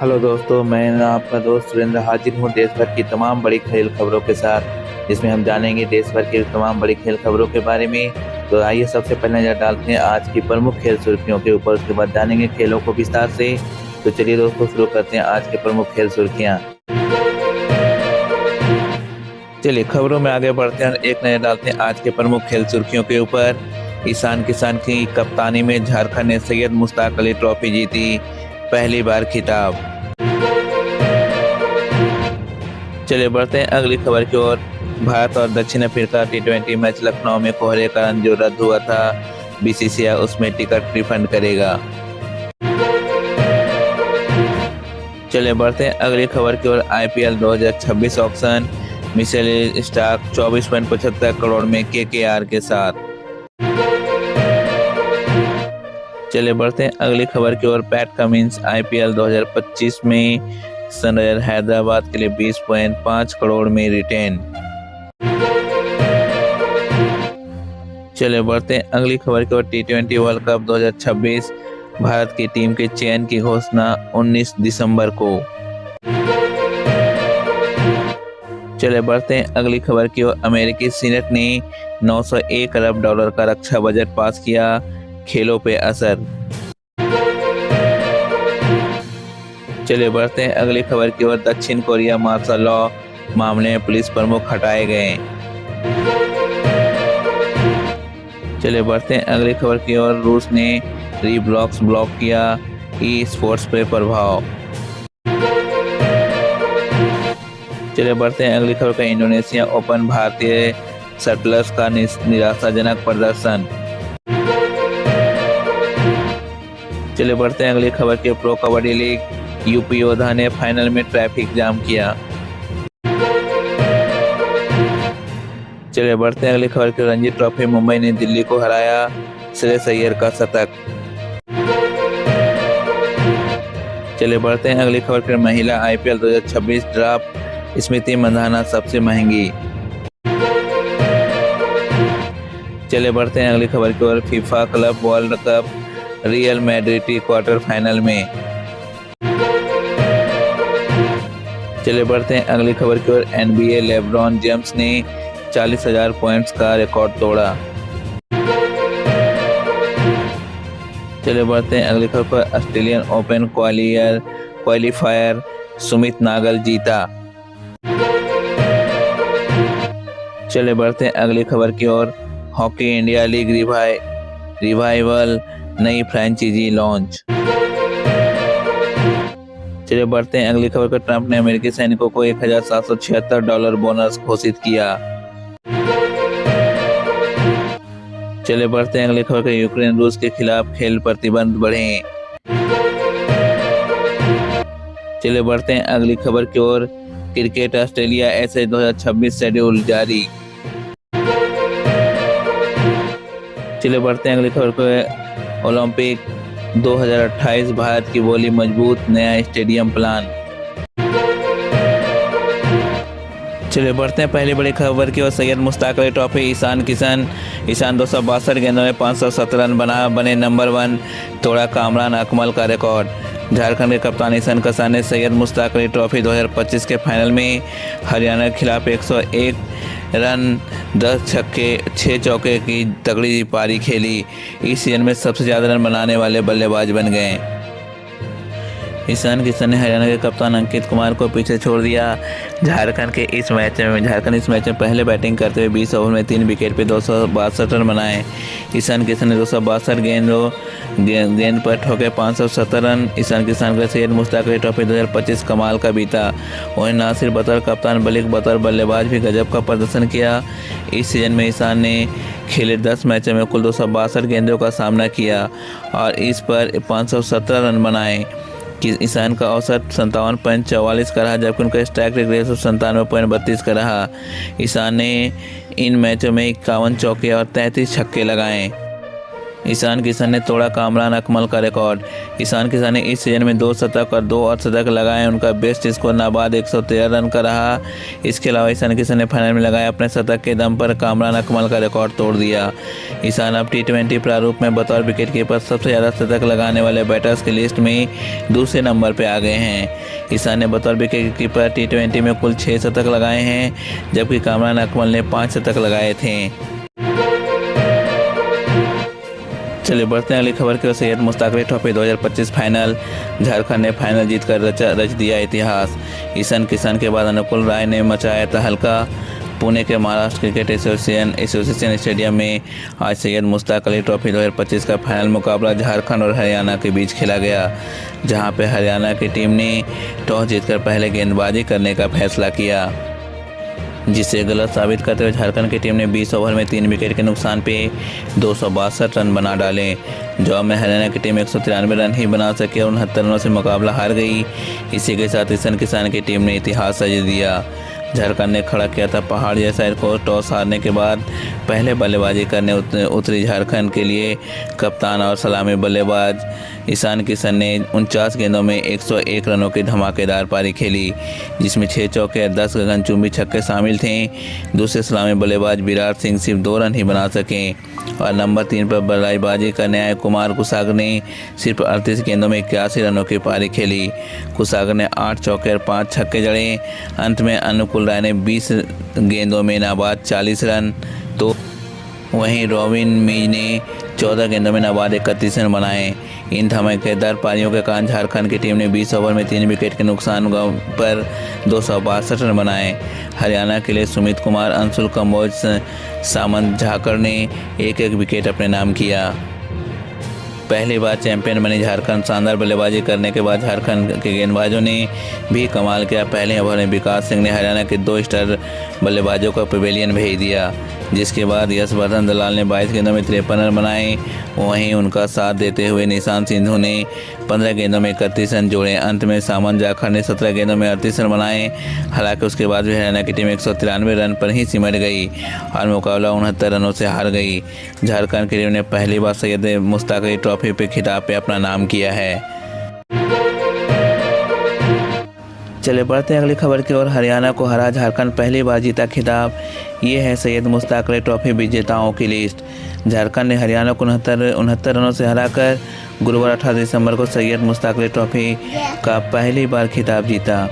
Hello दोस्तों, मैं आपका दोस्त सुरेंद्र हाजिर हूँ देश भर की तमाम बड़ी खेल खबरों के साथ, जिसमें हम जानेंगे देश भर की तमाम बड़ी खेल खबरों के बारे में। तो आइए सबसे पहले नजर डालते हैं आज की प्रमुख खेल सुर्खियों के ऊपर, उसके बाद जानेंगे खेलों को विस्तार से। तो चलिए दोस्तों, शुरू करते हैं आज के प्रमुख खेल सुर्खियाँ। चलिए खबरों में आगे बढ़ते हैं और एक नजर डालते हैं आज के प्रमुख खेल सुर्खियों के ऊपर। ईशान किशन की कप्तानी में झारखंड ने सैयद मुश्ताक अली ट्रॉफी जीती, पहली बार खिताब। चलिए बढ़ते हैं अगली खबर की ओर। भारत और दक्षिण अफ्रीका T20 मैच लखनऊ में कोहरे का कारण जो रद्द हुआ था, बीसीसीआई उसमें टिकट रिफंड करेगा। चलिए बढ़ते हैं अगली खबर की ओर। IPL 2026 auction, Mitchell Starc 24.75 crore में KKR के साथ। चलिए बढ़ते हैं अगली खबर की ओर। पैट कमिंस IPL 2025 में सनराइजर हैदराबाद के लिए 20.5 करोड़ में रिटेन। चलिए बढ़ते हैं अगली खबर की ओर। T20 वर्ल्ड कप 2026 भारत की टीम के चयन की घोषणा 19 दिसंबर को। चलिए बढ़ते हैं अगली खबर की ओर। अमेरिकी सीनेट ने $901 अरब का रक्षा बजट पास किया, खेलों पे असर। चलिए बढ़ते हैं अगली खबर की ओर। दक्षिण कोरिया मार्शल लॉ मामले में पुलिस प्रमुख हटाए गए। चलिए बढ़ते हैं अगली खबर की ओर। रूस ने रीब्लॉक्स ब्लॉक किया, ई स्पोर्ट्स पे प्रभाव। चलिए बढ़ते हैं अगली खबर का। इंडोनेशिया ओपन, भारतीय शटलर्स का निराशाजनक प्रदर्शन। चलिए बढ़ते हैं अगली खबर की। प्रो कबड्डी लीग, यूपी योद्धा ने फाइनल में ट्रैफिक जाम किया। चलिए बढ़ते हैं अगली खबर की। रणजी ट्रॉफी, मुंबई ने दिल्ली को हराया, श्रेयस अय्यर का शतक। चलिए बढ़ते हैं अगली खबर की। महिला IPL 2026 ड्राफ्ट, स्मृति मंधाना सबसे महंगी। चलिए बढ़ते हैं अगली खबर की ओर। FIFA club world cup, Real Madrid quarter final में। चलिए बढ़ते हैं अगली खबर की ओर। NBA लेब्रॉन जेम्स ने 40,000 पॉइंट्स का रिकॉर्ड तोड़ा। चलिए बढ़ते हैं अगली खबर पर। Australian Open qualifier Sumit Nagal जीता। चलिए बढ़ते हैं अगली खबर की ओर। हॉकी इंडिया लीग रिवाइवल, नई फ्रेंचाइजी लॉन्च। चलिए बढ़ते हैं अगली खबर पर। ट्रंप ने अमेरिकी सैनिकों को $1,776 बोनस घोषित किया। चलिए बढ़ते हैं अगली खबर पर। यूक्रेन रूस के खिलाफ खेल प्रतिबंध बढ़े। चलिए बढ़ते हैं अगली खबर की ओर। क्रिकेट ऑस्ट्रेलिया ऐसे 2026 शेड्यूल जारी। चलिए बढ़ते हैं अगली खबर को। ओलंपिक 2028 भारत की बोली मजबूत, नया स्टेडियम प्लान। चलिए बढ़ते हैं पहली बड़ी खबर की ओर। सैयद मुश्ताक अली ट्रॉफी, ईशान 262 गेंदों में 570 रन बने नंबर 1, तोड़ा कामरान अकमल का रिकॉर्ड। झारखंड के कप्तान ईशान किशन ने सैयद मुश्ताक अली ट्रॉफी 2025 के फाइनल में हरियाणा के खिलाफ 101 रन 10 छक्के 6 चौके की तगड़ी पारी खेली। इस सीजन में सबसे ज़्यादा रन बनाने वाले बल्लेबाज बन गए। ईशान किशन ने हरियाणा के कप्तान अंकित कुमार को पीछे छोड़ दिया। झारखंड इस मैच में पहले बैटिंग करते हुए 20 ओवर में 3 विकेट पे 262 रन बनाए। ईशान किशन ने 262 गेंद पर ठोके 570 रन। ईशान किशन का सैयद मुश्ताक अली ट्रॉफी 2025 कमाल का बीता। वहीं नासिर बतौर कप्तान बल्कि बतौर बल्लेबाज भी गजब का प्रदर्शन किया। इस सीजन में ईशान ने खेले 10 मैचों में कुल 262 गेंदों का सामना किया और इस पर 517 रन बनाए। ईशान का औसत 57.44 का रहा, जबकि उनका स्ट्राइक रेट 97.32 का रहा। ईशान ने इन मैचों में 51 चौके और 33 छक्के लगाए। ईशान किशन ने तोड़ा कामरान अकमल का रिकॉर्ड। ईशान किशन ने इस सीजन में 2 शतक और 2 अर्धशतक लगाए। उनका बेस्ट स्कोर नाबाद 113 रन का रहा। इसके अलावा ईशान किशन ने फाइनल में लगाए अपने शतक के दम पर कामरान अकमल का रिकॉर्ड तोड़ दिया। ईशान अब T20 प्रारूप में बतौर विकेटकीपर सबसे ज़्यादा शतक लगाने वाले बैटर्स की लिस्ट में दूसरे नंबर पर आ गए हैं। ईशान ने बतौर विकेटकीपर T20 में कुल 6 शतक लगाए हैं, जबकि कामरान अकमल ने 5 शतक लगाए थे। चलिए बढ़ते हैं अगली खबर की ओर। Syed Mushtaq Ali trophy 2025 final. झारखंड ने फाइनल जीतकर रच दिया इतिहास। ईशान किशन के बाद अनुकूल राय ने मचाया तहलका। पुणे के महाराष्ट्र क्रिकेट एसोसिएशन स्टेडियम में आज सैयद मुश्ताक अली ट्रॉफी 2025 का फाइनल मुकाबला झारखंड और हरियाणा के बीच खेला गया, जहां पर हरियाणा की टीम ने टॉस जीतकर पहले गेंदबाजी करने का फैसला किया, जिसे गलत साबित करते हुए झारखंड की टीम ने 20 ओवर में 3 विकेट के नुकसान पे 262 रन बना डाले। जवाब में हरियाणा की टीम 193 रन ही बना सकी और 69 रनों से मुकाबला हार गई। इसी के साथ ईशान किशन की टीम ने इतिहास सज दिया। झारखंड ने खड़ा किया था पहाड़ जैसा स्कोर। टॉस हारने के बाद पहले बल्लेबाजी करने उतरी झारखंड के लिए कप्तान और सलामी बल्लेबाज ईशान किशन ने 49 गेंदों में 101 रनों की धमाकेदार पारी खेली, जिसमें 6 चौके और 10 गगनचुंबी छक्के शामिल थे। दूसरे सलामी बल्लेबाज विराट सिंह सिर्फ 2 रन ही बना सके और नंबर 3 पर बल्लेबाजी करने आए कुमार कुसागर ने सिर्फ 38 गेंदों में 81 रनों की पारी खेली। कुसागर ने 8 चौके और 5 छक्के जड़े। अंत में अनुकूल राय ने 20 गेंदों में नाबाद 40 रन, तो वहीं रॉबिन मीज ने 14 गेंदों में नाबाद 31 रन बनाए। इन धमाकेदार पारियों के कारण झारखंड की टीम ने 20 ओवर में 3 विकेट के नुकसान पर 262 रन बनाए। हरियाणा के लिए सुमित कुमार, अंशुल कंबोज, सामंत झाकड़ ने एक विकेट अपने नाम किया। पहली बार चैंपियन बनी झारखंड। शानदार बल्लेबाजी करने के बाद झारखंड के गेंदबाजों ने भी कमाल किया। पहले ओवर में विकास सिंह ने हरियाणा के 2 स्टार बल्लेबाजों को पवेलियन भेज दिया, जिसके बाद यशवर्धन दलाल ने 22 गेंदों में 53 रन बनाए। वहीं उनका साथ देते हुए निशांत सिंधु ने 15 गेंदों में 31 रन जोड़े। अंत में सामंत झाकड़ ने 17 गेंदों में 38 रन बनाए। हालांकि उसके बाद भी हरियाणा की टीम 193 रन पर ही सिमट गई और मुकाबला 69 रनों से हार गई। झारखंड की टीम ने पहली बार सैयद मुश्ताक अली ट्रॉफी पे खिताब पे अपना नाम किया है। चलिए बढ़ते हैं अगली खबर की ओर। हरियाणा को हरा झारखंड पहली बार जीता खिताब। ये है सैयद मुश्ताक अली ट्रॉफी विजेताओं की लिस्ट। झारखंड ने हरियाणा को 69 रनों से हराकर गुरुवार 18 दिसंबर को सैयद मुश्ताक अली ट्रॉफी का पहली बार खिताब जीता।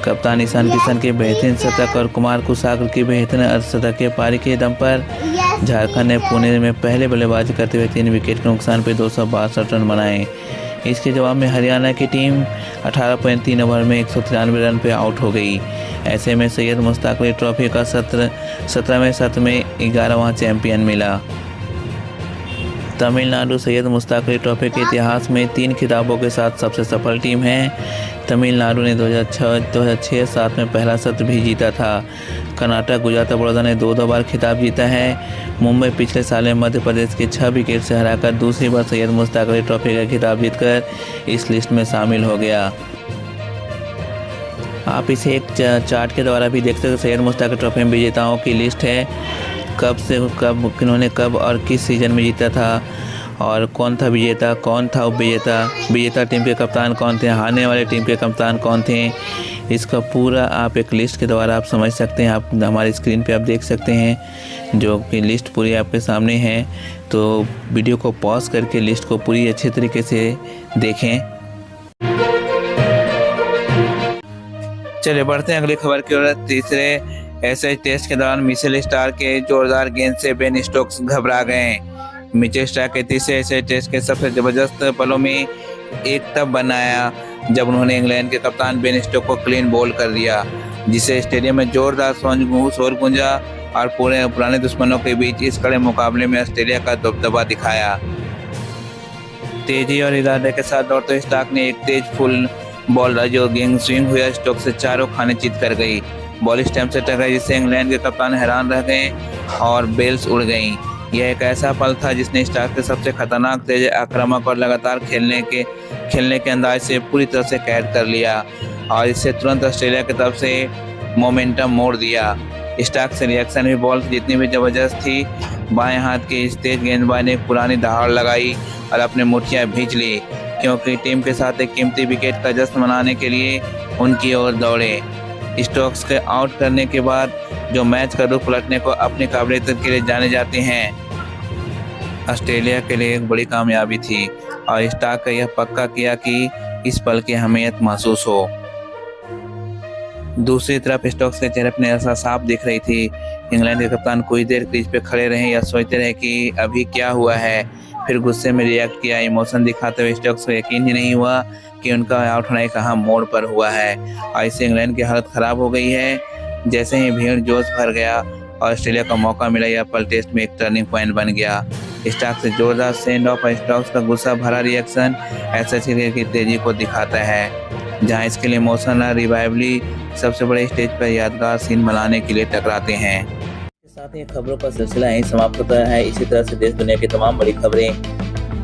कप्तान ईशान किशन के बेहतरीन शतक और कुमार कुसागर की बेहतरीन अर्धशतकीय पारी के दम पर झारखंड ने पुणे में पहले बल्लेबाजी करते हुए 3 विकेट के नुकसान पर 262 रन बनाए। इसके जवाब में हरियाणा की टीम 18.3 ओवर में 193 रन पर आउट हो गई। ऐसे में सैयद मुश्ताक अली ट्रॉफी का 17वें सत्र में 11वां चैंपियन मिला। तमिलनाडु सैयद मुश्ताक अली ट्रॉफी के इतिहास में 3 खिताबों के साथ सबसे सफल टीम है। तमिलनाडु ने 2006-7 में पहला सत्र भी जीता था। कर्नाटक, गुजरात और बड़ौदा ने 2 बार खिताब जीता है। मुंबई पिछले साल में मध्य प्रदेश के 6 विकेट से हराकर दूसरी बार सैयद मुश्ताक अली ट्रॉफी का खिताब जीतकर इस लिस्ट में शामिल हो गया। आप इसे एक चार्ट के द्वारा भी देख सकते हैं। सैयद मुश्ताक अली ट्रॉफी में विजेताओं की लिस्ट है, किन्होंने कब और किस सीजन में जीता था और कौन था विजेता, कौन था उपविजेता, विजेता टीम के कप्तान कौन थे, हारने वाले टीम के कप्तान कौन थे। इसका पूरा आप एक लिस्ट के द्वारा आप समझ सकते हैं। आप हमारी स्क्रीन पे आप देख सकते हैं जो कि लिस्ट पूरी आपके सामने है। तो वीडियो को पॉज करके लिस्ट को पूरी अच्छे तरीके से देखें। चलिए बढ़ते हैं अगली खबर की ओर। तीसरे एसएच टेस्ट के दौरान मिचेल स्टार्क के जोरदार गेंद से बेन स्टोक्स घबरा गए। मिचेल स्टार्क के तीसरे एसएच टेस्ट के सबसे जबरदस्त पलों में एक तब बनाया जब उन्होंने इंग्लैंड के कप्तान बेन स्टोक्स को क्लीन बॉल कर दिया, जिससे स्टेडियम में जोरदार शोर गूंजा और पुराने दुश्मनों के बीच इस कड़े मुकाबले में ऑस्ट्रेलिया का दबदबा दिखाया। तेजी और इरादे के साथ दौड़ते स्टार्क ने एक तेज फुल बॉल जो गेंद स्विंग हुआ स्टोक्स से चारों खाने चित कर गई। बॉल स्टैम्प से टकराई, जिससे इंग्लैंड के कप्तान हैरान रह गए और बेल्स उड़ गईं। यह एक ऐसा पल था जिसने स्टार्क के सबसे खतरनाक, तेज, आक्रामक और लगातार खेलने के अंदाज से पूरी तरह से कैद कर लिया और इससे तुरंत ऑस्ट्रेलिया की तरफ से मोमेंटम मोड़ दिया। स्टार्क से रिएक्शन भी बॉल जितनी भी जबरदस्त थी, बाएं हाथ के इस तेज गेंदबाज ने एक पुरानी दहाड़ लगाई और अपने मुठियां भींच ली, क्योंकि टीम के साथ एक कीमती विकेट का जश्न मनाने के लिए उनकी ओर दौड़े। स्टोक्स के आउट करने के बाद जो मैच का रुख पलटने को अपनी काबिलियत के लिए जाने जाते हैं, ऑस्ट्रेलिया के लिए एक बड़ी कामयाबी थी और स्टार्क का यह पक्का किया कि इस पल की अहमियत महसूस हो। दूसरी तरफ स्टोक्स के चेहरे पर निराशा साफ दिख रही थी। इंग्लैंड के कप्तान कुछ देर क्रीज पे खड़े रहे या सोचते रहे कि अभी क्या हुआ है, फिर गुस्से में रिएक्ट किया। इमोशन दिखाते हुए स्टोक्स को यकीन ही नहीं हुआ कि उनका आउट होना कहाँ मोड़ पर हुआ है और इससे इंग्लैंड की हालत खराब हो गई है। जैसे ही भीड़ जोश भर गया और ऑस्ट्रेलिया का मौका मिला, यह पल टेस्ट में एक टर्निंग पॉइंट बन गया। स्टार्क से जोरदार सेंड ऑफ और स्टोक्स का गुस्सा भरा रिएक्शन ऐसे क्रिकेट की तेजी को दिखाता है, जहां इसके लिए इमोशनल और रिवाइवली सबसे बड़े स्टेज पर यादगार सीन बनाने के लिए टकराते हैं। साथ ही खबरों का सिलसिला यहीं समाप्त होता है। इसी तरह से देश दुनिया की तमाम बड़ी खबरें,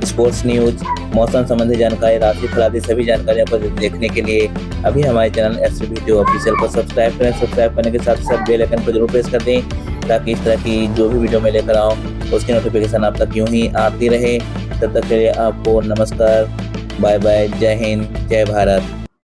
स्पोर्ट्स न्यूज, मौसम संबंधी जानकारी, राशि खिलाड़ी सभी जानकारियों को देखने के लिए अभी हमारे चैनल एसवी वीडियो ऑफिशियल को सब्सक्राइब करें। सब्सक्राइब करने के साथ साथ बेल आइकन को जरूर प्रेस कर दें, ताकि इस तरह की जो भी वीडियो मैं लेकर आऊँ उसकी नोटिफिकेशन आप तक यूं ही आती रहे। तब तक के लिए आपको नमस्कार, बाय बाय, जय हिंद, जय भारत।